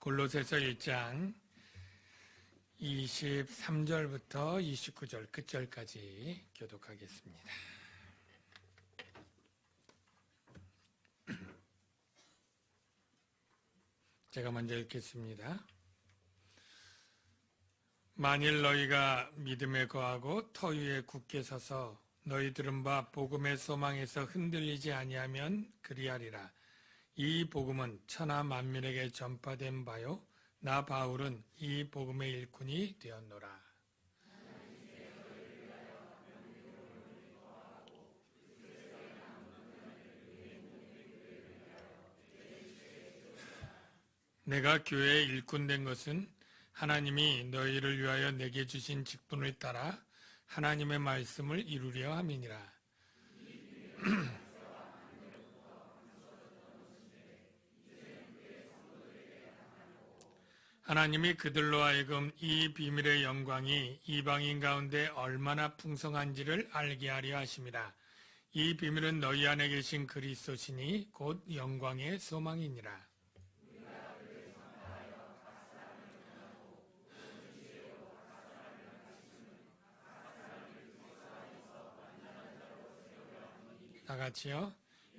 골로새서 1장 23절부터 29절 끝절까지 교독하겠습니다. 제가 먼저 읽겠습니다. 만일 너희가 믿음에 거하고 터 위에 굳게 서서 너희 들은 바 복음의 소망에서 흔들리지 아니하면 그리하리라. 이 복음은 천하 만민에게 전파된 바요 나 바울은 이 복음의 일꾼이 되었노라. 내가 교회의 일꾼 된 것은 하나님이 너희를 위하여 내게 주신 직분을 따라 하나님의 말씀을 이루려 함이니라. 하나님이 그들로 하여금 이 비밀의 영광이 이방인 가운데 얼마나 풍성한지를 알게 하려 하심이라. 이 비밀은 너희 안에 계신 그리스도시니 곧 영광의 소망이니라. 다 같이요.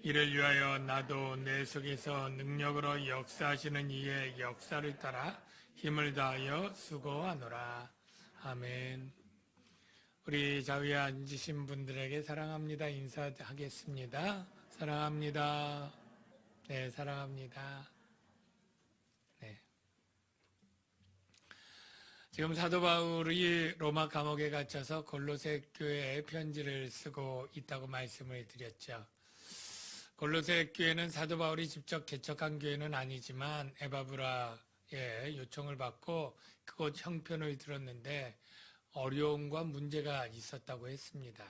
이를 위하여 나도 내 속에서 능력으로 역사하시는 이의 역사를 따라 힘을 다하여 수고하노라. 아멘. 우리 자위에 앉으신 분들에게 사랑합니다 인사하겠습니다. 사랑합니다. 네, 사랑합니다. 네. 지금 사도 바울이 로마 감옥에 갇혀서 골로새 교회에 편지를 쓰고 있다고 말씀을 드렸죠. 골로새 교회는 사도 바울이 직접 개척한 교회는 아니지만 에바브라의 요청을 받고 그곳 형편을 들었는데 어려움과 문제가 있었다고 했습니다.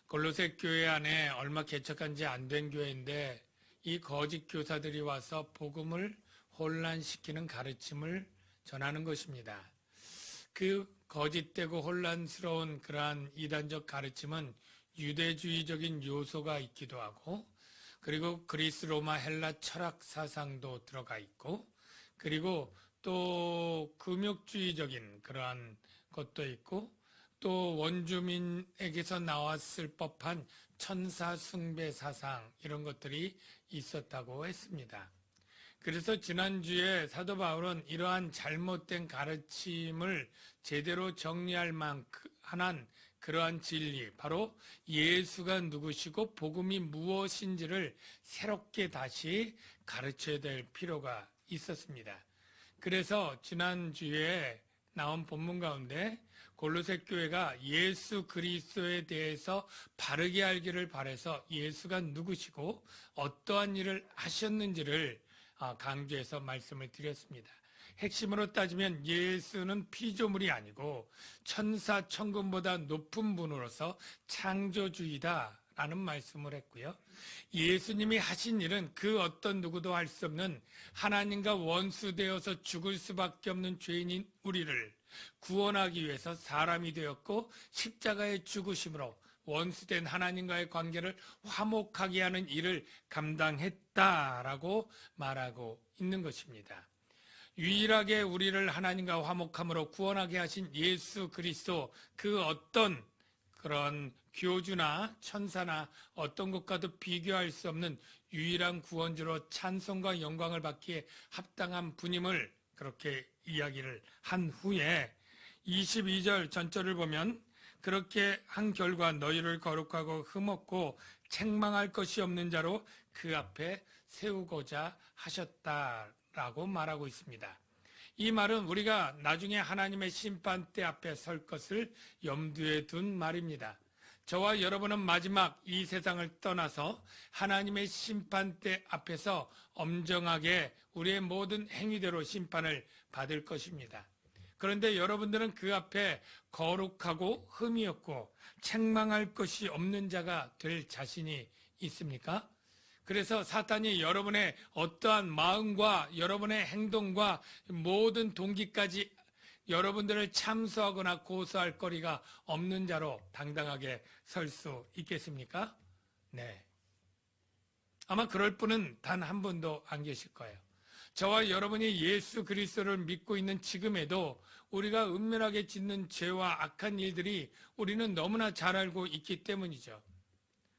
골로새 교회 안에 얼마 개척한 지 안 된 교회인데 이 거짓 교사들이 와서 복음을 혼란시키는 가르침을 전하는 것입니다. 그 거짓되고 혼란스러운 그러한 이단적 가르침은 유대주의적인 요소가 있기도 하고 그리고 그리스 로마 헬라 철학 사상도 들어가 있고 그리고 또 금욕주의적인 그러한 것도 있고 또 원주민에게서 나왔을 법한 천사 숭배 사상 이런 것들이 있었다고 했습니다. 그래서 지난주에 사도 바울은 이러한 잘못된 가르침을 제대로 정리할 만한 그러한 진리, 바로 예수가 누구시고 복음이 무엇인지를 새롭게 다시 가르쳐야 될 필요가 있었습니다. 그래서 지난주에 나온 본문 가운데 골로새 교회가 예수 그리스도에 대해서 바르게 알기를 바라서 예수가 누구시고 어떠한 일을 하셨는지를 강조해서 말씀을 드렸습니다. 핵심으로 따지면 예수는 피조물이 아니고 천사 천군보다 높은 분으로서 창조주이다라는 말씀을 했고요. 예수님이 하신 일은 그 어떤 누구도 할 수 없는 하나님과 원수되어서 죽을 수밖에 없는 죄인인 우리를 구원하기 위해서 사람이 되었고 십자가의 죽으심으로 원수된 하나님과의 관계를 화목하게 하는 일을 감당했다라고 말하고 있는 것입니다. 유일하게 우리를 하나님과 화목함으로 구원하게 하신 예수 그리스도 그 어떤 그런 교주나 천사나 어떤 것과도 비교할 수 없는 유일한 구원주로 찬송과 영광을 받기에 합당한 분임을 그렇게 이야기를 한 후에 22절 전절을 보면 그렇게 한 결과 너희를 거룩하고 흠없고 책망할 것이 없는 자로 그 앞에 세우고자 하셨다라고 말하고 있습니다. 이 말은 우리가 나중에 하나님의 심판대 앞에 설 것을 염두에 둔 말입니다. 저와 여러분은 마지막 이 세상을 떠나서 하나님의 심판대 앞에서 엄정하게 우리의 모든 행위대로 심판을 받을 것입니다. 그런데 여러분들은 그 앞에 거룩하고 흠이 없고 책망할 것이 없는 자가 될 자신이 있습니까? 그래서 사탄이 여러분의 어떠한 마음과 여러분의 행동과 모든 동기까지 여러분들을 참수하거나 고소할 거리가 없는 자로 당당하게 설 수 있겠습니까? 네. 아마 그럴 분은 단 한 분도 안 계실 거예요. 저와 여러분이 예수 그리스도를 믿고 있는 지금에도 우리가 은밀하게 짓는 죄와 악한 일들이 우리는 너무나 잘 알고 있기 때문이죠.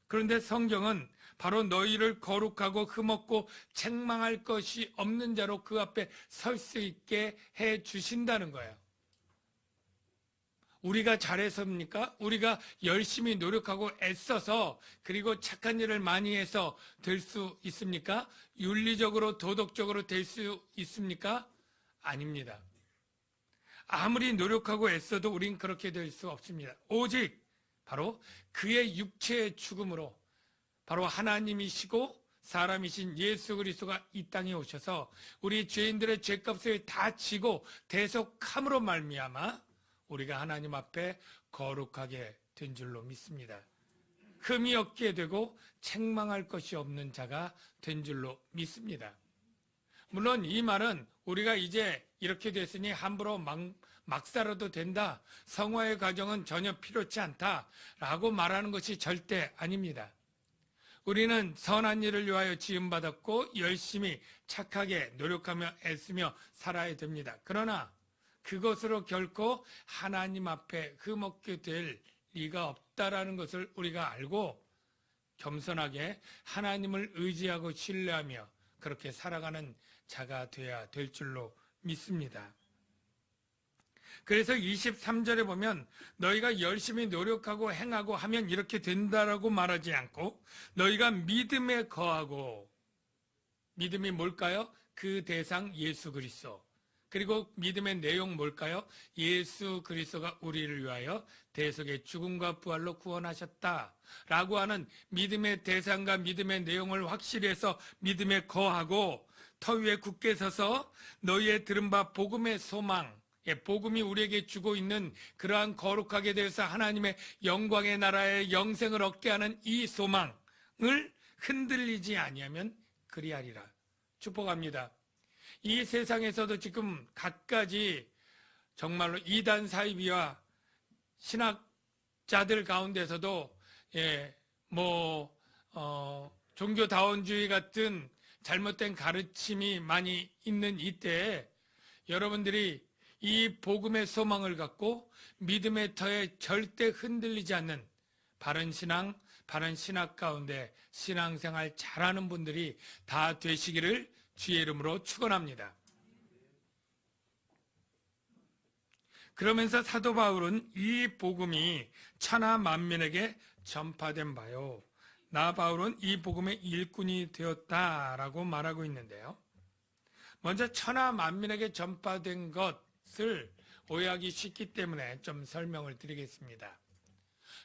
그런데 성경은 바로 너희를 거룩하고 흠없고 책망할 것이 없는 자로 그 앞에 설 수 있게 해 주신다는 거예요. 우리가 잘해서입니까? 우리가 열심히 노력하고 애써서 그리고 착한 일을 많이 해서 될 수 있습니까? 윤리적으로 도덕적으로 될 수 있습니까? 아닙니다. 아무리 노력하고 애써도 우린 그렇게 될 수 없습니다. 오직 바로 그의 육체의 죽음으로 바로 하나님이시고 사람이신 예수 그리스도가 이 땅에 오셔서 우리 죄인들의 죄값을 다 지고 대속함으로 말미암아 우리가 하나님 앞에 거룩하게 된 줄로 믿습니다. 흠이 없게 되고 책망할 것이 없는 자가 된 줄로 믿습니다. 물론 이 말은 우리가 이제 이렇게 됐으니 함부로 막 살아도 된다, 성화의 과정은 전혀 필요치 않다라고 말하는 것이 절대 아닙니다. 우리는 선한 일을 위하여 지음받았고 열심히 착하게 노력하며 애쓰며 살아야 됩니다. 그러나 그것으로 결코 하나님 앞에 흠없게 될 리가 없다라는 것을 우리가 알고 겸손하게 하나님을 의지하고 신뢰하며 그렇게 살아가는 자가 되어야 될 줄로 믿습니다. 그래서 23절에 보면 너희가 열심히 노력하고 행하고 하면 이렇게 된다라고 말하지 않고 너희가 믿음에 거하고, 믿음이 뭘까요? 그 대상 예수 그리스도. 그리고 믿음의 내용 뭘까요? 예수 그리스도가 우리를 위하여 대속의 죽음과 부활로 구원하셨다라고 하는 믿음의 대상과 믿음의 내용을 확실히 해서 믿음에 거하고 터 위에 굳게 서서 너희의 들은 바 복음의 소망, 복음이 우리에게 주고 있는 그러한 거룩하게 되어서 하나님의 영광의 나라의 영생을 얻게 하는 이 소망을 흔들리지 아니하면 그리하리라. 축복합니다. 이 세상에서도 지금 갖가지 정말로 이단 사이비와 신학자들 가운데서도 종교다원주의 같은 잘못된 가르침이 많이 있는 이때에 여러분들이 이 복음의 소망을 갖고 믿음의 터에 절대 흔들리지 않는 바른 신앙, 바른 신학 가운데 신앙생활 잘하는 분들이 다 되시기를 주의 이름으로 축원합니다. 그러면서 사도 바울은 이 복음이 천하 만민에게 전파된 바요, 나 바울은 이 복음의 일꾼이 되었다라고 말하고 있는데요. 먼저 천하 만민에게 전파된 것을 오해하기 쉽기 때문에 좀 설명을 드리겠습니다.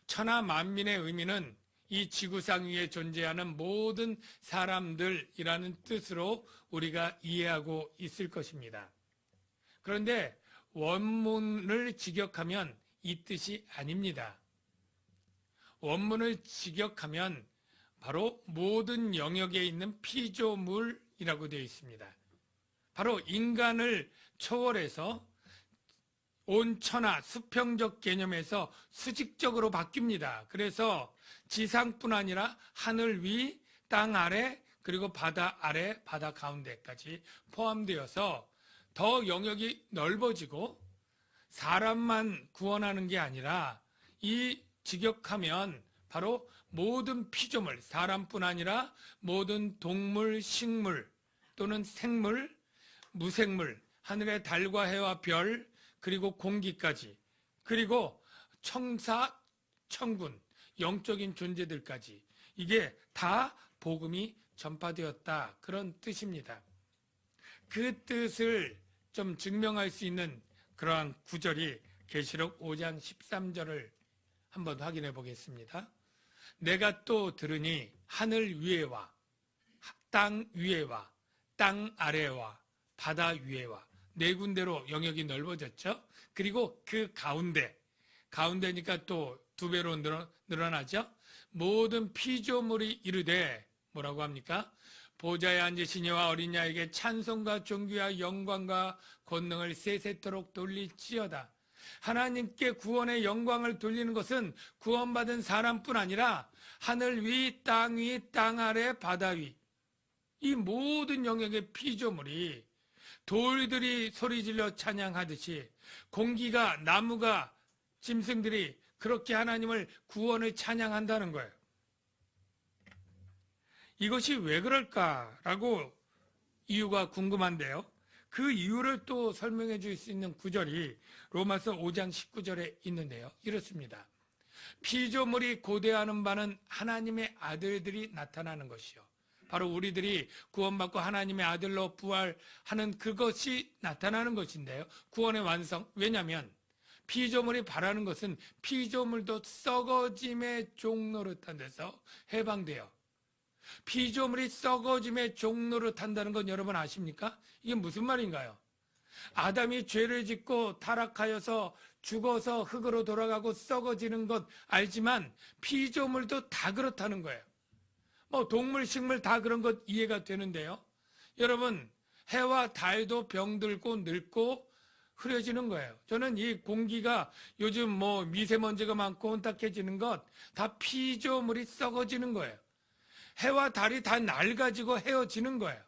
천하 만민의 의미는 이 지구상 위에 존재하는 모든 사람들이라는 뜻으로 우리가 이해하고 있을 것입니다. 그런데 원문을 직역하면 이 뜻이 아닙니다. 원문을 직역하면 바로 모든 영역에 있는 피조물이라고 되어 있습니다. 바로 인간을 초월해서 온 천하 수평적 개념에서 수직적으로 바뀝니다. 그래서 지상뿐 아니라 하늘 위, 땅 아래, 그리고 바다 아래, 바다 가운데까지 포함되어서 더 영역이 넓어지고 사람만 구원하는 게 아니라 이 직역하면 바로 모든 피조물, 사람뿐 아니라 모든 동물, 식물 또는 생물, 무생물, 하늘의 달과 해와 별, 그리고 공기까지, 그리고 청사, 천군, 영적인 존재들까지 이게 다 복음이 전파되었다, 그런 뜻입니다. 그 뜻을 좀 증명할 수 있는 그러한 구절이 계시록 5장 13절을 한번 확인해 보겠습니다. 내가 또 들으니 하늘 위에와 땅 위에와 땅 아래와 바다 위에와 네 군데로 영역이 넓어졌죠. 그리고 그 가운데니까 또 두 배로 늘어나죠. 모든 피조물이 이르되 뭐라고 합니까? 보좌에 앉으신 이와 어린 양에게 찬송과 존귀와 영광과 권능을 세세토록 돌릴지어다. 하나님께 구원의 영광을 돌리는 것은 구원받은 사람뿐 아니라 하늘 위, 땅 위, 땅 아래, 바다 위 이 모든 영역의 피조물이 돌들이 소리질러 찬양하듯이 공기가, 나무가, 짐승들이 그렇게 하나님을 구원을 찬양한다는 거예요. 이것이 왜 그럴까라고 이유가 궁금한데요. 그 이유를 또 설명해 줄 수 있는 구절이 로마서 5장 19절에 있는데요. 이렇습니다. 피조물이 고대하는 바는 하나님의 아들들이 나타나는 것이요. 바로 우리들이 구원받고 하나님의 아들로 부활하는 그것이 나타나는 것인데요. 구원의 완성. 왜냐하면 피조물이 바라는 것은 피조물도 썩어짐의 종노릇한 데서 해방돼요. 피조물이 썩어짐의 종노릇한다는 건 여러분 아십니까? 이게 무슨 말인가요? 아담이 죄를 짓고 타락하여서 죽어서 흙으로 돌아가고 썩어지는 것 알지만 피조물도 다 그렇다는 거예요. 동물, 식물 다 그런 것 이해가 되는데요. 여러분, 해와 달도 병들고 늙고 흐려지는 거예요. 저는 이 공기가 요즘 미세먼지가 많고 혼탁해지는 것 다 피조물이 썩어지는 거예요. 해와 달이 다 낡아지고 헤어지는 거예요.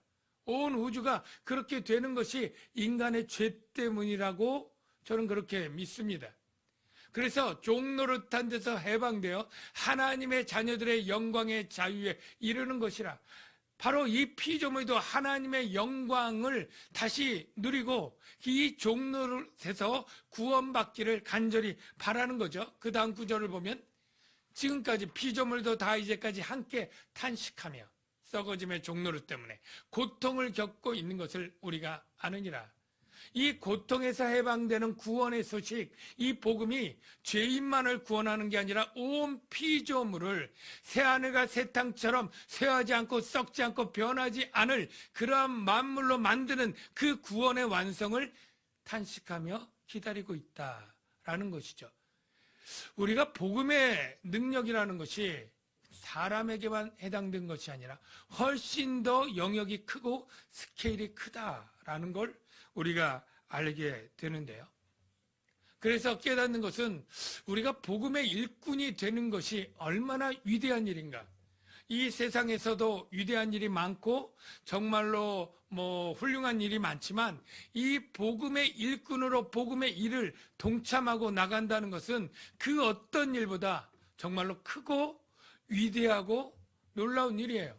온 우주가 그렇게 되는 것이 인간의 죄 때문이라고 저는 그렇게 믿습니다. 그래서 종노릇한 데서 해방되어 하나님의 자녀들의 영광의 자유에 이르는 것이라. 바로 이 피조물도 하나님의 영광을 다시 누리고 이 종노릇에서 구원받기를 간절히 바라는 거죠. 그 다음 구절을 보면 지금까지 피조물도 다 이제까지 함께 탄식하며 썩어짐의 종노릇 때문에 고통을 겪고 있는 것을 우리가 아느니라. 이 고통에서 해방되는 구원의 소식, 이 복음이 죄인만을 구원하는 게 아니라 온 피조물을 새하늘과 새 땅처럼 쇠하지 않고 썩지 않고 변하지 않을 그러한 만물로 만드는 그 구원의 완성을 탄식하며 기다리고 있다라는 것이죠. 우리가 복음의 능력이라는 것이 사람에게만 해당된 것이 아니라 훨씬 더 영역이 크고 스케일이 크다라는 걸 우리가 알게 되는데요. 그래서 깨닫는 것은 우리가 복음의 일꾼이 되는 것이 얼마나 위대한 일인가. 이 세상에서도 위대한 일이 많고 정말로 훌륭한 일이 많지만 이 복음의 일꾼으로 복음의 일을 동참하고 나간다는 것은 그 어떤 일보다 정말로 크고 위대하고 놀라운 일이에요.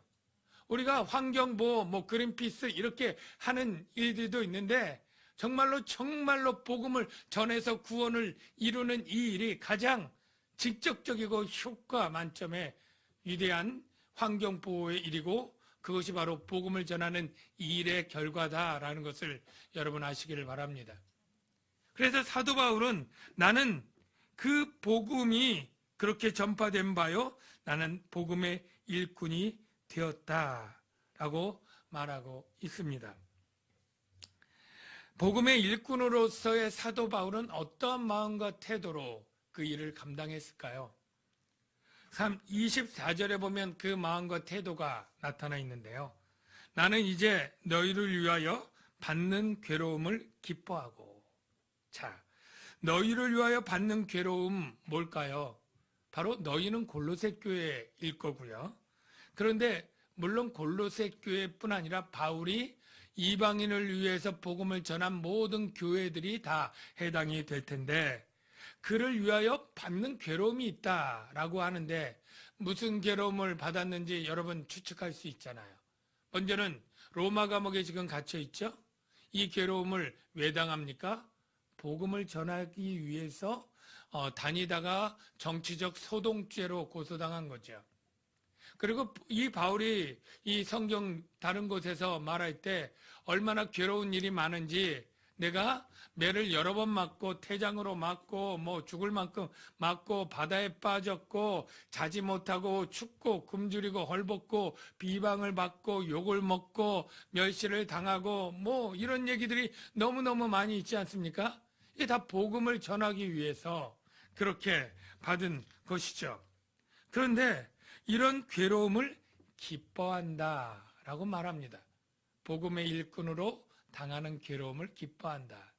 우리가 환경보호, 그린피스 이렇게 하는 일들도 있는데 정말로 복음을 전해서 구원을 이루는 이 일이 가장 직접적이고 효과 만점의 위대한 환경보호의 일이고 그것이 바로 복음을 전하는 이 일의 결과다라는 것을 여러분 아시기를 바랍니다. 그래서 사도 바울은 나는 그 복음이 그렇게 전파된 바요 나는 복음의 일꾼이 되었다라고 말하고 있습니다. 복음의 일꾼으로서의 사도 바울은 어떠한 마음과 태도로 그 일을 감당했을까요? 24절에 보면 그 마음과 태도가 나타나 있는데요. 나는 이제 너희를 위하여 받는 괴로움을 기뻐하고. 자, 너희를 위하여 받는 괴로움 뭘까요? 바로 너희는 골로새 교회일 거고요. 그런데 물론 골로새 교회뿐 아니라 바울이 이방인을 위해서 복음을 전한 모든 교회들이 다 해당이 될 텐데 그를 위하여 받는 괴로움이 있다라고 하는데 무슨 괴로움을 받았는지 여러분 추측할 수 있잖아요. 먼저는 로마 감옥에 지금 갇혀 있죠. 이 괴로움을 왜 당합니까? 복음을 전하기 위해서 다니다가 정치적 소동죄로 고소당한 거죠. 그리고 이 바울이 이 성경 다른 곳에서 말할 때 얼마나 괴로운 일이 많은지 내가 매를 여러 번 맞고 태장으로 맞고 죽을 만큼 맞고 바다에 빠졌고 자지 못하고 춥고 굶주리고 헐벗고 비방을 받고 욕을 먹고 멸시를 당하고 이런 얘기들이 너무너무 많이 있지 않습니까? 이게 다 복음을 전하기 위해서 그렇게 받은 것이죠. 그런데 이런 괴로움을 기뻐한다라고 말합니다. 복음의 일꾼으로 당하는 괴로움을 기뻐한다.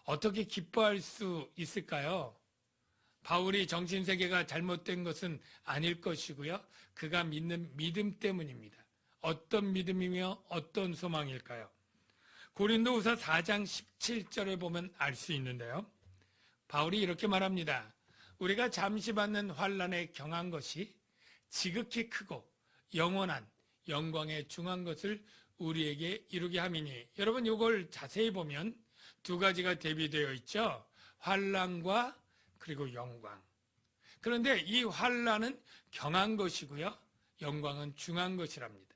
어떻게 기뻐할 수 있을까요? 바울이 정신세계가 잘못된 것은 아닐 것이고요. 그가 믿는 믿음 때문입니다. 어떤 믿음이며 어떤 소망일까요? 고린도후서 4장 17절에 보면 알 수 있는데요. 바울이 이렇게 말합니다. 우리가 잠시 받는 환난에 경한 것이 지극히 크고 영원한 영광에 중한 것을 우리에게 이루게 함이니. 여러분, 이걸 자세히 보면 두 가지가 대비되어 있죠. 환난과 그리고 영광. 그런데 이 환난은 경한 것이고요, 영광은 중한 것이랍니다.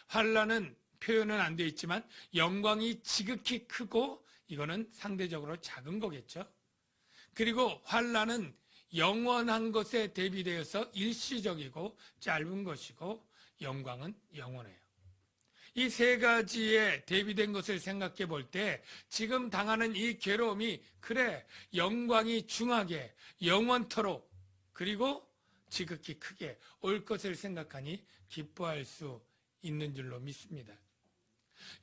환난은 표현은 안 되어 있지만 영광이 지극히 크고 이거는 상대적으로 작은 거겠죠. 그리고 환난은 영원한 것에 대비되어서 일시적이고 짧은 것이고 영광은 영원해요. 이 세 가지에 대비된 것을 생각해 볼 때 지금 당하는 이 괴로움이 그래 영광이 중하게 영원토록 그리고 지극히 크게 올 것을 생각하니 기뻐할 수 있는 줄로 믿습니다.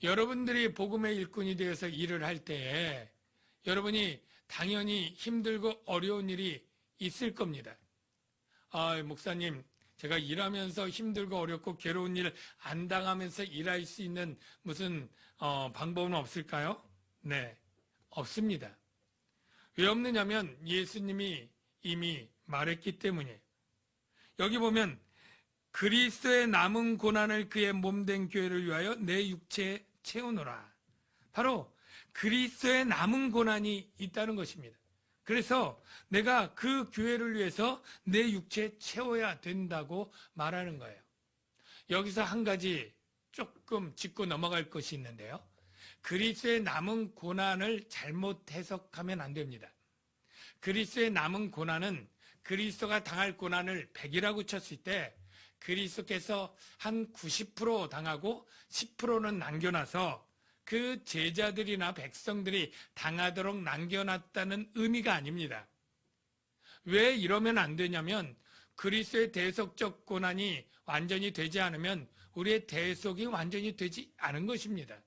여러분들이 복음의 일꾼이 되어서 일을 할 때에 여러분이 당연히 힘들고 어려운 일이 있을 겁니다. 목사님, 제가 일하면서 힘들고 어렵고 괴로운 일 안 당하면서 일할 수 있는 무슨 방법은 없을까요? 네, 없습니다. 왜 없느냐면 예수님이 이미 말했기 때문이에요. 여기 보면 그리스도의 남은 고난을 그의 몸된 교회를 위하여 내 육체에 채우노라. 바로 그리스도의 남은 고난이 있다는 것입니다. 그래서 내가 그 교회를 위해서 내 육체에 채워야 된다고 말하는 거예요. 여기서 한 가지 조금 짚고 넘어갈 것이 있는데요. 그리스도의 남은 고난을 잘못 해석하면 안 됩니다. 그리스도의 남은 고난은 그리스도가 당할 고난을 100이라고 쳤을 때 그리스도께서 한 90% 당하고 10%는 남겨놔서 그 제자들이나 백성들이 당하도록 남겨놨다는 의미가 아닙니다. 왜 이러면 안 되냐면 그리스도의 대속적 고난이 완전히 되지 않으면 우리의 대속이 완전히 되지 않은 것입니다.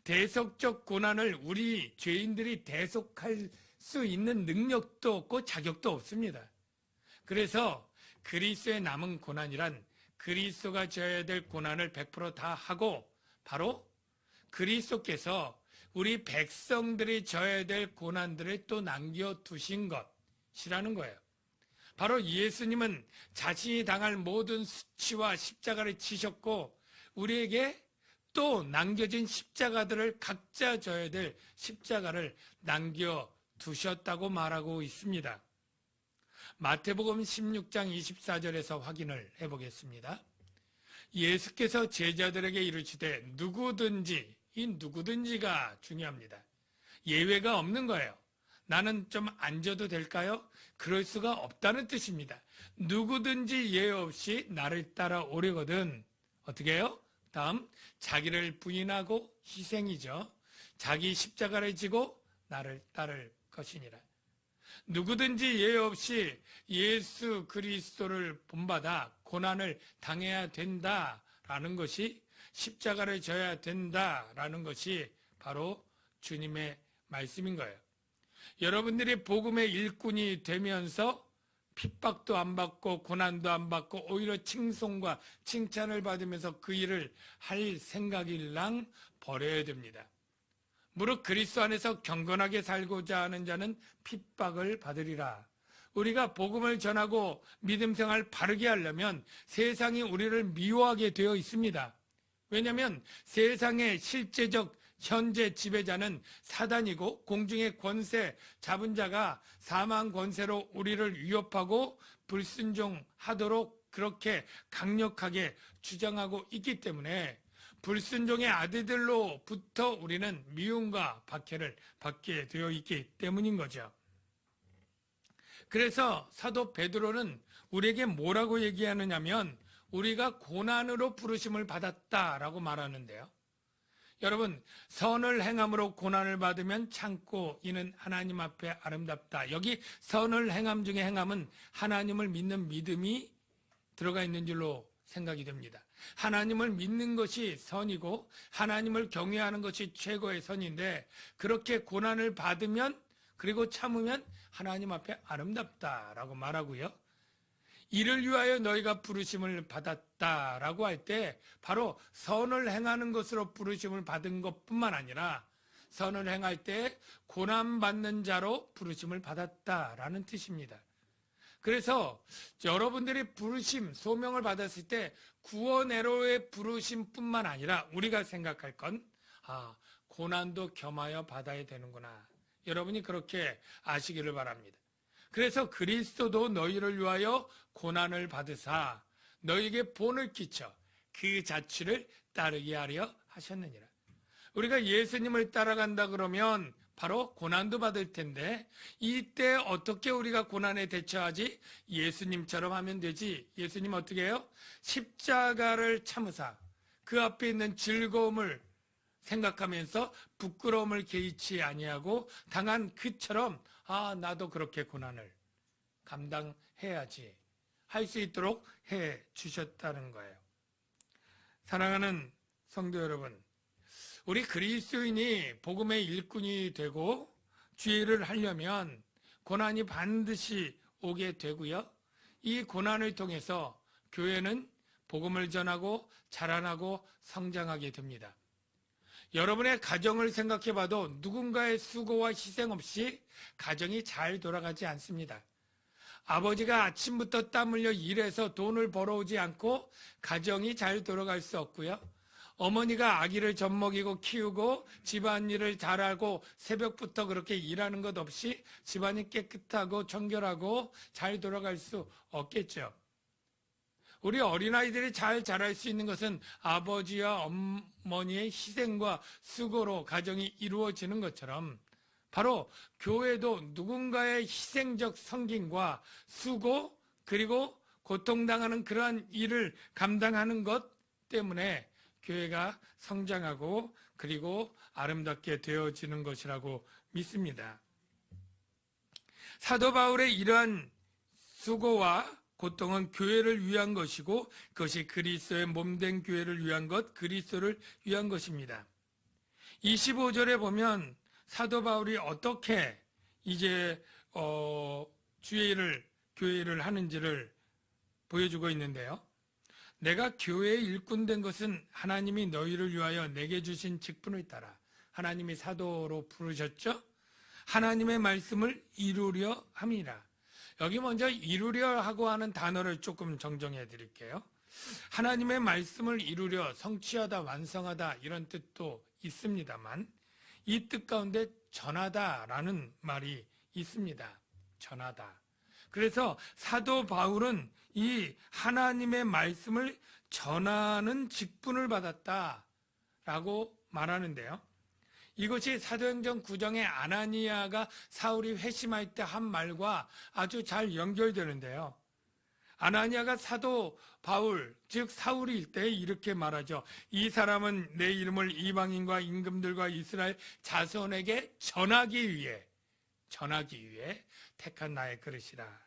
대속적 고난을 우리 죄인들이 대속할 수 있는 능력도 없고 자격도 없습니다. 그래서 그리스도의 남은 고난이란 그리스도가 져야 될 고난을 100% 다 하고 바로 그리스도께서 우리 백성들이 져야 될 고난들을 또 남겨두신 것이라는 거예요. 바로 예수님은 자신이 당할 모든 수치와 십자가를 지셨고 우리에게 또 남겨진 십자가들을 각자 져야 될 십자가를 남겨두셨다고 말하고 있습니다. 마태복음 16장 24절에서 확인을 해보겠습니다. 예수께서 제자들에게 이르시되 누구든지, 이 누구든지가 중요합니다. 예외가 없는 거예요. 나는 좀 앉아도 될까요? 그럴 수가 없다는 뜻입니다. 누구든지 예외 없이 나를 따라오려거든 어떻게 해요? 다음 자기를 부인하고 희생이죠. 자기 십자가를 지고 나를 따를 것이니라. 누구든지 예외 없이 예수 그리스도를 본받아 고난을 당해야 된다라는 것이 십자가를 져야 된다라는 것이 바로 주님의 말씀인 거예요. 여러분들이 복음의 일꾼이 되면서 핍박도 안 받고 고난도 안 받고 오히려 칭송과 칭찬을 받으면서 그 일을 할 생각일랑 버려야 됩니다. 무릇 그리스도 안에서 경건하게 살고자 하는 자는 핍박을 받으리라. 우리가 복음을 전하고 믿음 생활 바르게 하려면 세상이 우리를 미워하게 되어 있습니다. 왜냐하면 세상의 실제적 현재 지배자는 사단이고 공중의 권세 잡은 자가 사망 권세로 우리를 위협하고 불순종하도록 그렇게 강력하게 주장하고 있기 때문에 불순종의 아들들로부터 우리는 미움과 박해를 받게 되어 있기 때문인 거죠. 그래서 사도 베드로는 우리에게 뭐라고 얘기하느냐면 우리가 고난으로 부르심을 받았다라고 말하는데요. 여러분, 선을 행함으로 고난을 받으면 참고 이는 하나님 앞에 아름답다. 여기 선을 행함 중에 행함은 하나님을 믿는 믿음이 들어가 있는 줄로 생각이 됩니다. 하나님을 믿는 것이 선이고 하나님을 경외하는 것이 최고의 선인데 그렇게 고난을 받으면 그리고 참으면 하나님 앞에 아름답다라고 말하고요. 이를 위하여 너희가 부르심을 받았다라고 할 때 바로 선을 행하는 것으로 부르심을 받은 것뿐만 아니라 선을 행할 때 고난받는 자로 부르심을 받았다라는 뜻입니다. 그래서 여러분들이 부르심, 소명을 받았을 때 구원애로의 부르심뿐만 아니라 우리가 생각할 건 고난도 겸하여 받아야 되는구나. 여러분이 그렇게 아시기를 바랍니다. 그래서 그리스도도 너희를 위하여 고난을 받으사 너희에게 본을 끼쳐 그 자취를 따르게 하려 하셨느니라. 우리가 예수님을 따라간다 그러면 바로 고난도 받을 텐데 이때 어떻게 우리가 고난에 대처하지? 예수님처럼 하면 되지. 예수님 어떻게 해요? 십자가를 참으사 그 앞에 있는 즐거움을 생각하면서 부끄러움을 개의치 아니하고 당한 그처럼 나도 그렇게 고난을 감당해야지 할 수 있도록 해 주셨다는 거예요. 사랑하는 성도 여러분, 우리 그리스도인이 복음의 일꾼이 되고 주의를 하려면 고난이 반드시 오게 되고요. 이 고난을 통해서 교회는 복음을 전하고 자라나고 성장하게 됩니다. 여러분의 가정을 생각해 봐도 누군가의 수고와 희생 없이 가정이 잘 돌아가지 않습니다. 아버지가 아침부터 땀 흘려 일해서 돈을 벌어오지 않고 가정이 잘 돌아갈 수 없고요. 어머니가 아기를 젖먹이고 키우고 집안일을 잘하고 새벽부터 그렇게 일하는 것 없이 집안이 깨끗하고 청결하고 잘 돌아갈 수 없겠죠. 우리 어린아이들이 잘 자랄 수 있는 것은 아버지와 어머니의 희생과 수고로 가정이 이루어지는 것처럼 바로 교회도 누군가의 희생적 섬김과 수고 그리고 고통당하는 그러한 일을 감당하는 것 때문에 교회가 성장하고 그리고 아름답게 되어지는 것이라고 믿습니다. 사도 바울의 이러한 수고와 고통은 교회를 위한 것이고 그것이 그리스도의 몸된 교회를 위한 것, 그리스도를 위한 것입니다. 25절에 보면 사도 바울이 어떻게 이제 교회를 하는지를 보여주고 있는데요. 내가 교회의 일꾼 된 것은 하나님이 너희를 위하여 내게 주신 직분을 따라 하나님이 사도로 부르셨죠. 하나님의 말씀을 이루려 함이라. 여기 먼저 이루려 하고 하는 단어를 조금 정정해 드릴게요. 하나님의 말씀을 이루려 성취하다 완성하다 이런 뜻도 있습니다만 이 뜻 가운데 전하다라는 말이 있습니다. 전하다. 그래서 사도 바울은 이 하나님의 말씀을 전하는 직분을 받았다라고 말하는데요. 이것이 사도행전 9장의 아나니아가 사울이 회심할 때 한 말과 아주 잘 연결되는데요. 아나니아가 사도 바울, 즉 사울일 때 이렇게 말하죠. 이 사람은 내 이름을 이방인과 임금들과 이스라엘 자손에게 전하기 위해 택한 나의 그릇이라.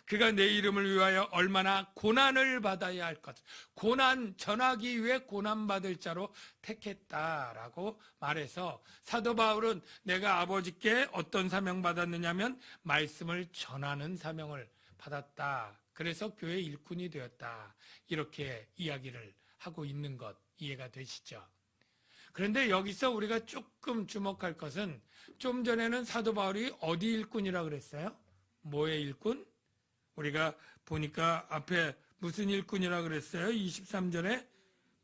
그가 내 이름을 위하여 얼마나 고난을 받아야 할 것, 고난 전하기 위해 고난받을 자로 택했다라고 말해서 사도 바울은 내가 아버지께 어떤 사명 받았느냐면 말씀을 전하는 사명을 받았다. 그래서 교회 일꾼이 되었다. 이렇게 이야기를 하고 있는 것 이해가 되시죠? 그런데 여기서 우리가 조금 주목할 것은 좀 전에는 사도 바울이 어디 일꾼이라 그랬어요? 뭐의 일꾼? 우리가 보니까 앞에 무슨 일꾼이라 그랬어요? 23절에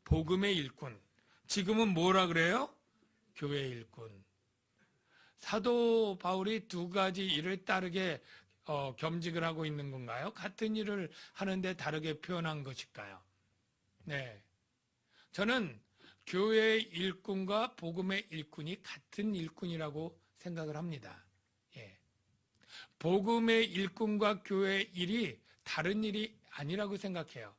복음의 일꾼. 지금은 뭐라 그래요? 교회 일꾼. 사도 바울이 두 가지 일을 다르게 겸직을 하고 있는 건가요? 같은 일을 하는데 다르게 표현한 것일까요? 네. 저는 교회의 일꾼과 복음의 일꾼이 같은 일꾼이라고 생각을 합니다. 예. 복음의 일꾼과 교회의 일이 다른 일이 아니라고 생각해요.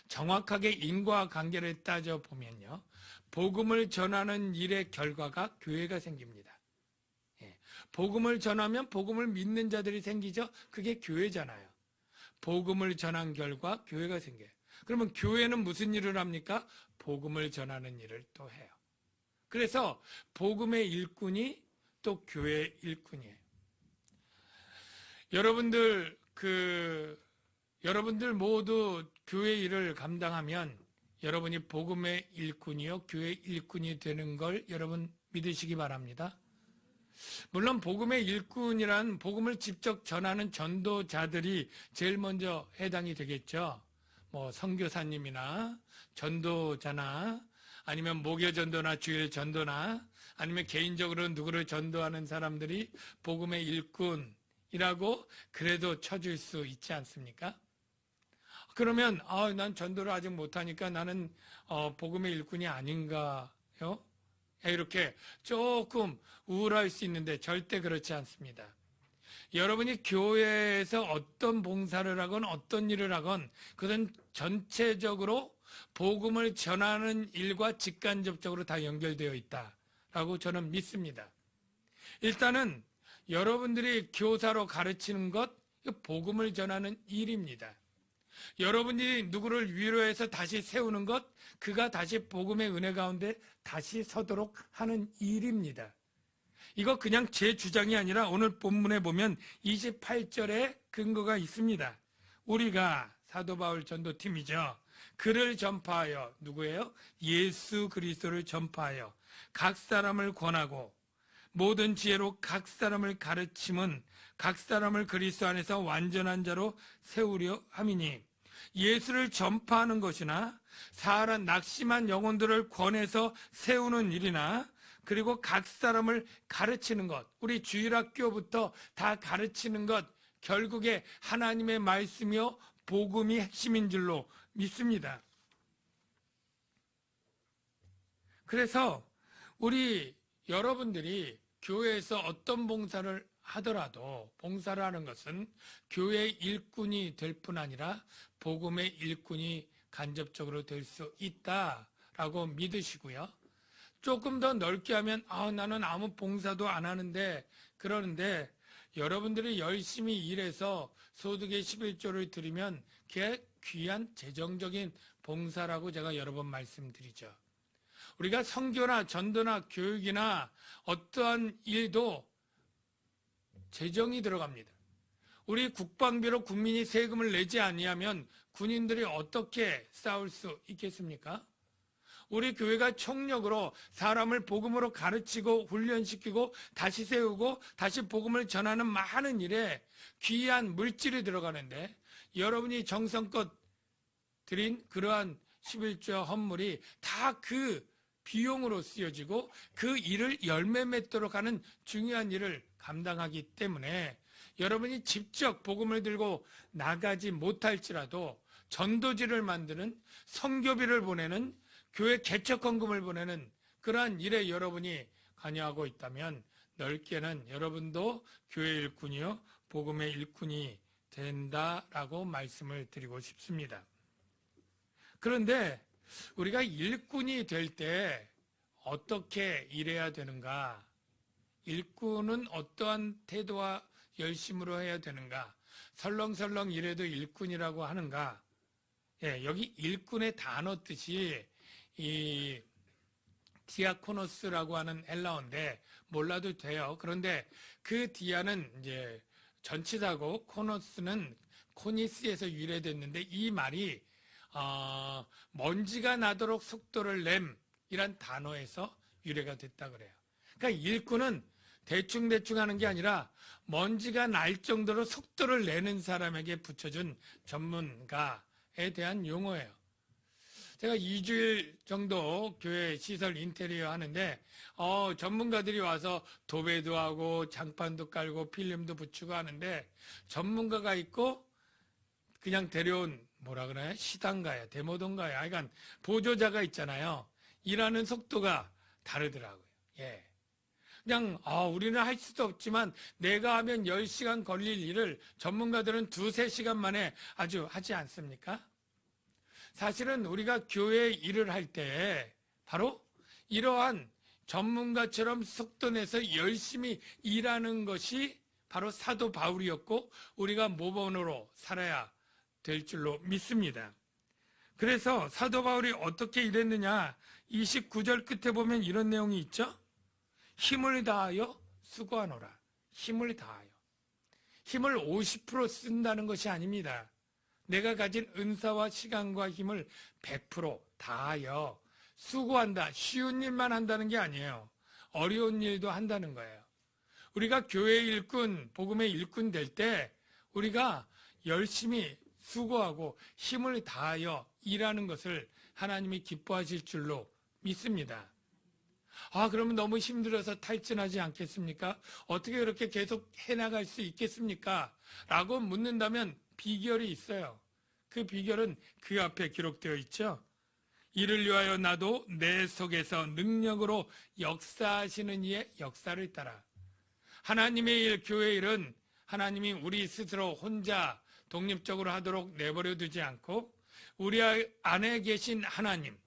정확하게 인과관계를 따져보면요. 복음을 전하는 일의 결과가 교회가 생깁니다. 예. 복음을 전하면 복음을 믿는 자들이 생기죠. 그게 교회잖아요. 복음을 전한 결과 교회가 생겨요. 그러면 교회는 무슨 일을 합니까? 복음을 전하는 일을 또 해요. 그래서 복음의 일꾼이 또 교회의 일꾼이에요. 여러분들 여러분들 모두 교회 일을 감당하면 여러분이 복음의 일꾼이요, 교회 일꾼이 되는 걸 여러분 믿으시기 바랍니다. 물론 복음의 일꾼이란 복음을 직접 전하는 전도자들이 제일 먼저 해당이 되겠죠. 뭐 선교사님이나 전도자나 아니면 목요 전도나 주일 전도나 아니면 개인적으로 누구를 전도하는 사람들이 복음의 일꾼이라고 그래도 쳐줄 수 있지 않습니까? 그러면 난 전도를 아직 못하니까 나는 복음의 일꾼이 아닌가요? 이렇게 조금 우울할 수 있는데 절대 그렇지 않습니다. 여러분이 교회에서 어떤 봉사를 하건 어떤 일을 하건 그것은 전체적으로 복음을 전하는 일과 직간접적으로 다 연결되어 있다라고 저는 믿습니다. 일단은 여러분들이 교사로 가르치는 것, 복음을 전하는 일입니다. 여러분이 누구를 위로해서 다시 세우는 것, 그가 다시 복음의 은혜 가운데 다시 서도록 하는 일입니다. 이거 그냥 제 주장이 아니라 오늘 본문에 보면 28절에 근거가 있습니다. 우리가 사도 바울 전도팀이죠. 그를 전파하여, 누구예요? 예수 그리스도를 전파하여 각 사람을 권하고 모든 지혜로 각 사람을 가르침은 각 사람을 그리스도 안에서 완전한 자로 세우려 함이니, 예수를 전파하는 것이나 사람 낙심한 영혼들을 권해서 세우는 일이나 그리고 각 사람을 가르치는 것, 우리 주일학교부터 다 가르치는 것, 결국에 하나님의 말씀이요 복음이 핵심인 줄로 믿습니다. 그래서 우리 여러분들이 교회에서 어떤 봉사를 하더라도 봉사를 하는 것은 교회의 일꾼이 될 뿐 아니라 복음의 일꾼이 간접적으로 될 수 있다라고 믿으시고요. 조금 더 넓게 하면 나는 아무 봉사도 안 하는데, 그러는데 여러분들이 열심히 일해서 소득의 11조를 드리면 그게 귀한 재정적인 봉사라고 제가 여러 번 말씀드리죠. 우리가 선교나 전도나 교육이나 어떠한 일도 재정이 들어갑니다. 우리 국방비로 국민이 세금을 내지 아니하면 군인들이 어떻게 싸울 수 있겠습니까? 우리 교회가 총력으로 사람을 복음으로 가르치고 훈련시키고 다시 세우고 다시 복음을 전하는 많은 일에 귀한 물질이 들어가는데, 여러분이 정성껏 드린 그러한 11조 헌물이 다 그 비용으로 쓰여지고 그 일을 열매 맺도록 하는 중요한 일을 감당하기 때문에 여러분이 직접 복음을 들고 나가지 못할지라도 전도지를 만드는, 선교비를 보내는, 교회 개척헌금을 보내는 그러한 일에 여러분이 관여하고 있다면 넓게는 여러분도 교회 일꾼이요 복음의 일꾼이 된다라고 말씀을 드리고 싶습니다. 그런데 우리가 일꾼이 될 때 어떻게 일해야 되는가? 일꾼은 어떠한 태도와 열심으로 해야 되는가? 설렁설렁 일해도 일꾼이라고 하는가? 여기 일꾼의 단어 뜻이 이 디아코노스라고 하는 헬라어인데 몰라도 돼요. 그런데 그 디아는 이제 전치사고 코노스는 코니스에서 유래됐는데 이 말이 먼지가 나도록 속도를 냄이란 단어에서 유래가 됐다 그래요. 그러니까 일꾼은 대충대충 하는 게 아니라 먼지가 날 정도로 속도를 내는 사람에게 붙여준 전문가에 대한 용어예요. 제가 2주일 정도 교회 시설 인테리어 하는데 전문가들이 와서 도배도 하고 장판도 깔고 필름도 붙이고 하는데, 전문가가 있고 그냥 데려온 뭐라 그래요? 시당가야, 데모던가야, 그러니까 보조자가 있잖아요. 일하는 속도가 다르더라고요. 그냥 우리는 할 수도 없지만 내가 하면 10시간 걸릴 일을 전문가들은 2-3시간 만에 아주 하지 않습니까? 사실은 우리가 교회 일을 할 때 바로 이러한 전문가처럼 속도 내서 열심히 일하는 것이 바로 사도 바울이었고 우리가 모범으로 살아야 될 줄로 믿습니다. 그래서 사도 바울이 어떻게 일했느냐, 29절 끝에 보면 이런 내용이 있죠. 힘을 다하여 수고하노라. 힘을 다하여. 힘을 50% 쓴다는 것이 아닙니다. 내가 가진 은사와 시간과 힘을 100% 다하여 수고한다. 쉬운 일만 한다는 게 아니에요. 어려운 일도 한다는 거예요. 우리가 교회 일꾼, 복음의 일꾼 될 때 우리가 열심히 수고하고 힘을 다하여 일하는 것을 하나님이 기뻐하실 줄로 믿습니다. 그러면 너무 힘들어서 탈진하지 않겠습니까? 어떻게 그렇게 계속 해나갈 수 있겠습니까? 라고 묻는다면 비결이 있어요. 그 비결은 그 앞에 기록되어 있죠. 이를 위하여 나도 내 속에서 능력으로 역사하시는 이의 역사를 따라. 하나님의 일, 교회 일은 하나님이 우리 스스로 혼자 독립적으로 하도록 내버려 두지 않고 우리 안에 계신 하나님,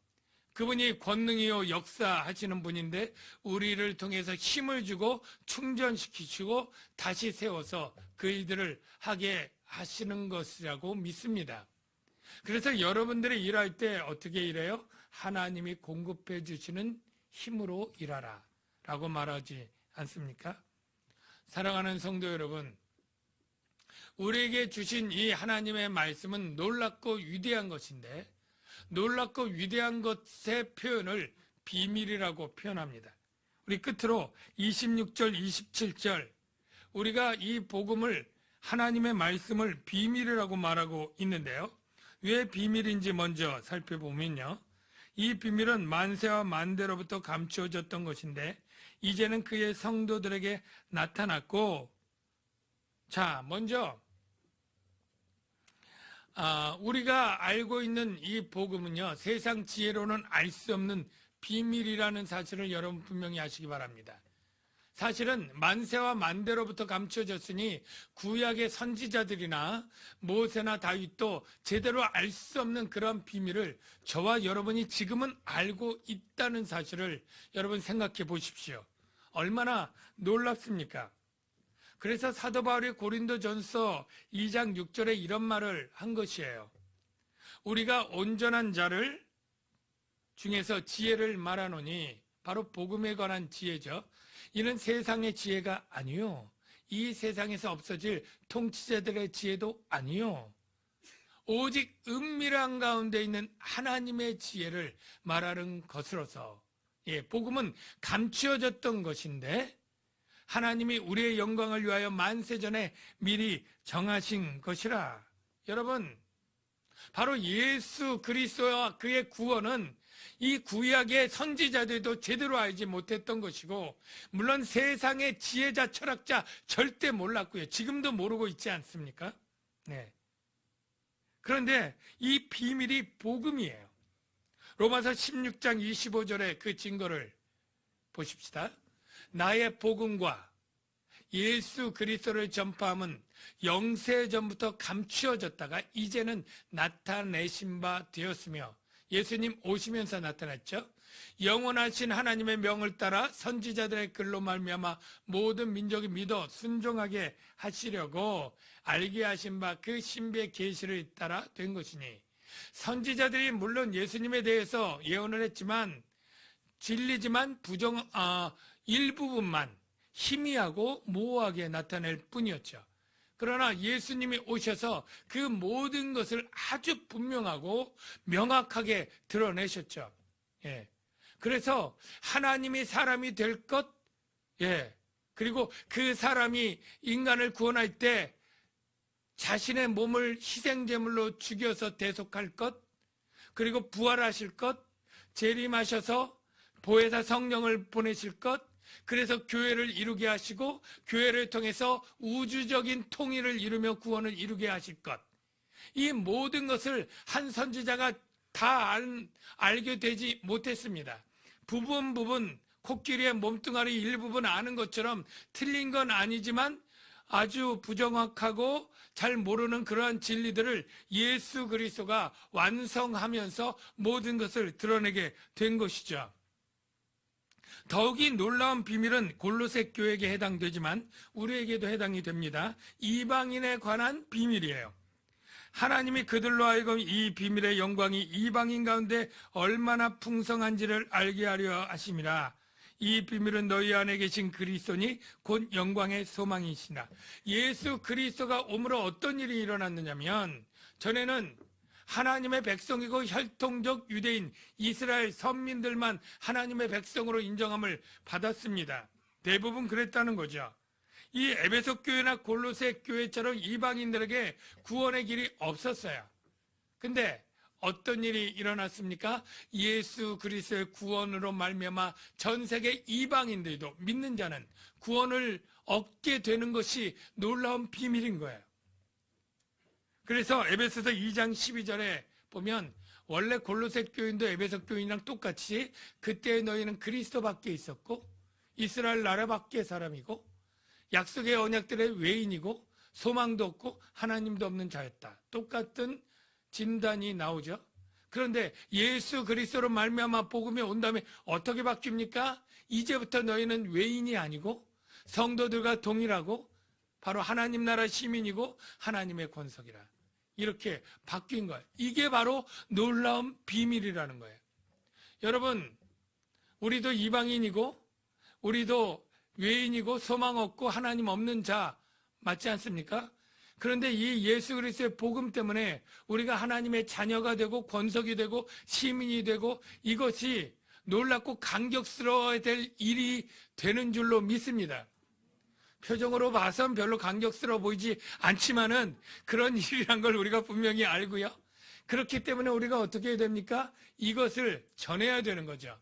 그분이 권능이요 역사하시는 분인데 우리를 통해서 힘을 주고 충전시키시고 다시 세워서 그 일들을 하게 하시는 것이라고 믿습니다. 그래서 여러분들이 일할 때 어떻게 일해요? 하나님이 공급해 주시는 힘으로 일하라 라고 말하지 않습니까? 사랑하는 성도 여러분, 우리에게 주신 이 하나님의 말씀은 놀랍고 위대한 것인데 놀랍고 위대한 것의 표현을 비밀이라고 표현합니다. 우리 끝으로 26절, 27절 우리가 이 복음을 하나님의 말씀을 비밀이라고 말하고 있는데요. 왜 비밀인지 먼저 살펴보면요. 이 비밀은 만세와 만대로부터 감추어졌던 것인데 이제는 그의 성도들에게 나타났고, 자, 먼저 우리가 알고 있는 이 복음은요, 세상 지혜로는 알 수 없는 비밀이라는 사실을 여러분 분명히 아시기 바랍니다. 사실은 만세와 만대로부터 감춰졌으니 구약의 선지자들이나 모세나 다윗도 제대로 알 수 없는 그런 비밀을 저와 여러분이 지금은 알고 있다는 사실을 여러분 생각해 보십시오. 얼마나 놀랍습니까? 그래서 사도 바울이 고린도전서 2장 6절에 이런 말을 한 것이에요. 우리가 온전한 자를 중에서 지혜를 말하노니, 바로 복음에 관한 지혜죠. 이는 세상의 지혜가 아니요, 이 세상에서 없어질 통치자들의 지혜도 아니요, 오직 은밀한 가운데 있는 하나님의 지혜를 말하는 것으로서, 복음은 감추어졌던 것인데 하나님이 우리의 영광을 위하여 만세전에 미리 정하신 것이라. 여러분, 바로 예수 그리스도와 그의 구원은 이 구약의 선지자들도 제대로 알지 못했던 것이고, 물론 세상의 지혜자, 철학자 절대 몰랐고요. 지금도 모르고 있지 않습니까? 네. 그런데 이 비밀이 복음이에요. 로마서 16장 25절의 그 증거를 보십시다. 나의 복음과 예수 그리스도를 전파함은 영세전부터 감추어졌다가 이제는 나타내신 바 되었으며, 예수님 오시면서 나타났죠. 영원하신 하나님의 명을 따라 선지자들의 글로 말미암아 모든 민족이 믿어 순종하게 하시려고 알게 하신 바 그 신비의 계시를 따라 된 것이니, 선지자들이 물론 예수님에 대해서 예언을 했지만 진리지만 일부분만 희미하고 모호하게 나타낼 뿐이었죠. 그러나 예수님이 오셔서 그 모든 것을 아주 분명하고 명확하게 드러내셨죠. 그래서 하나님이 사람이 될 것, 그리고 그 사람이 인간을 구원할 때 자신의 몸을 희생제물로 죽여서 대속할 것, 그리고 부활하실 것, 재림하셔서 보혜사 성령을 보내실 것, 그래서 교회를 이루게 하시고 교회를 통해서 우주적인 통일을 이루며 구원을 이루게 하실 것, 이 모든 것을 한 선지자가 다 알게 되지 못했습니다. 부분 코끼리의 몸뚱아리 일부분 아는 것처럼 틀린 건 아니지만 아주 부정확하고 잘 모르는 그러한 진리들을 예수 그리스도가 완성하면서 모든 것을 드러내게 된 것이죠. 더욱이 놀라운 비밀은 골로새 교회에게 해당되지만 우리에게도 해당이 됩니다. 이방인에 관한 비밀이에요. 하나님이 그들로 하여금 이 비밀의 영광이 이방인 가운데 얼마나 풍성한지를 알게 하려 하심이라. 이 비밀은 너희 안에 계신 그리스도니 곧 영광의 소망이시라. 예수 그리스도가 오므로 어떤 일이 일어났느냐면, 전에는 하나님의 백성이고 혈통적 유대인 이스라엘 선민들만 하나님의 백성으로 인정함을 받았습니다. 대부분 그랬다는 거죠. 이 에베소 교회나 골로새 교회처럼 이방인들에게 구원의 길이 없었어요. 근데 어떤 일이 일어났습니까? 예수 그리스도의 구원으로 말미암아 전 세계 이방인들도 믿는 자는 구원을 얻게 되는 것이 놀라운 비밀인 거예요. 그래서 에베소서 2장 12절에 보면 원래 골로새 교인도 에베소 교인이랑 똑같이 그때 너희는 그리스도 밖에 있었고 이스라엘 나라 밖의 사람이고 약속의 언약들의 외인이고 소망도 없고 하나님도 없는 자였다. 똑같은 진단이 나오죠. 그런데 예수 그리스도로 말미암아 복음이 온 다음에 어떻게 바뀝니까? 이제부터 너희는 외인이 아니고 성도들과 동일하고 바로 하나님 나라 시민이고 하나님의 권속이라. 이렇게 바뀐 거예요. 이게 바로 놀라운 비밀이라는 거예요. 여러분, 우리도 이방인이고 우리도 외인이고 소망 없고 하나님 없는 자 맞지 않습니까? 그런데 이 예수 그리스도의 복음 때문에 우리가 하나님의 자녀가 되고 권속이 되고 시민이 되고 이것이 놀랍고 감격스러워야 될 일이 되는 줄로 믿습니다. 표정으로 봐선 별로 감격스러워 보이지 않지만은 그런 일이란 걸 우리가 분명히 알고요. 그렇기 때문에 우리가 어떻게 해야 됩니까? 이것을 전해야 되는 거죠.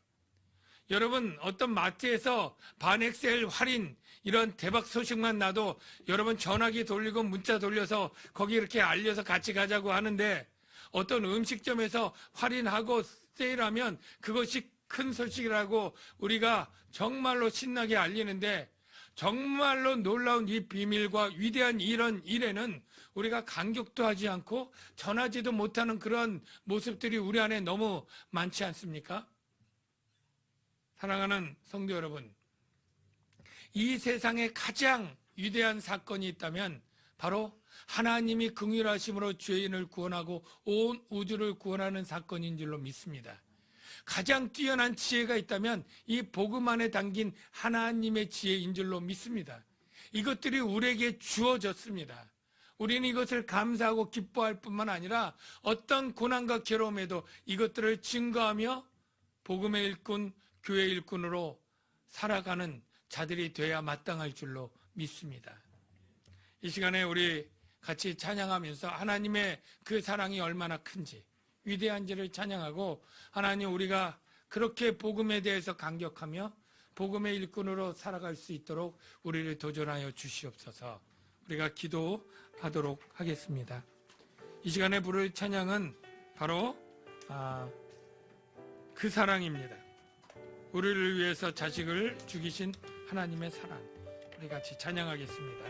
여러분, 어떤 마트에서 반엑셀 할인 이런 대박 소식만 나도 여러분 전화기 돌리고 문자 돌려서 거기 이렇게 알려서 같이 가자고 하는데 어떤 음식점에서 할인하고 세일하면 그것이 큰 소식이라고 우리가 정말로 신나게 알리는데 정말로 놀라운 이 비밀과 위대한 이런 일에는 우리가 감격도 하지 않고 전하지도 못하는 그런 모습들이 우리 안에 너무 많지 않습니까? 사랑하는 성도 여러분, 이 세상에 가장 위대한 사건이 있다면 바로 하나님이 긍휼하심으로 죄인을 구원하고 온 우주를 구원하는 사건인 줄로 믿습니다. 가장 뛰어난 지혜가 있다면 이 복음 안에 담긴 하나님의 지혜인 줄로 믿습니다. 이것들이 우리에게 주어졌습니다. 우리는 이것을 감사하고 기뻐할 뿐만 아니라 어떤 고난과 괴로움에도 이것들을 증거하며 복음의 일꾼, 교회 일꾼으로 살아가는 자들이 돼야 마땅할 줄로 믿습니다. 이 시간에 우리 같이 찬양하면서 하나님의 그 사랑이 얼마나 큰지 위대한지를 찬양하고 하나님 우리가 그렇게 복음에 대해서 감격하며 복음의 일꾼으로 살아갈 수 있도록 우리를 도전하여 주시옵소서. 우리가 기도하도록 하겠습니다. 이 시간에 부를 찬양은 바로 그 사랑입니다. 우리를 위해서 자식을 죽이신 하나님의 사랑. 우리 같이 찬양하겠습니다.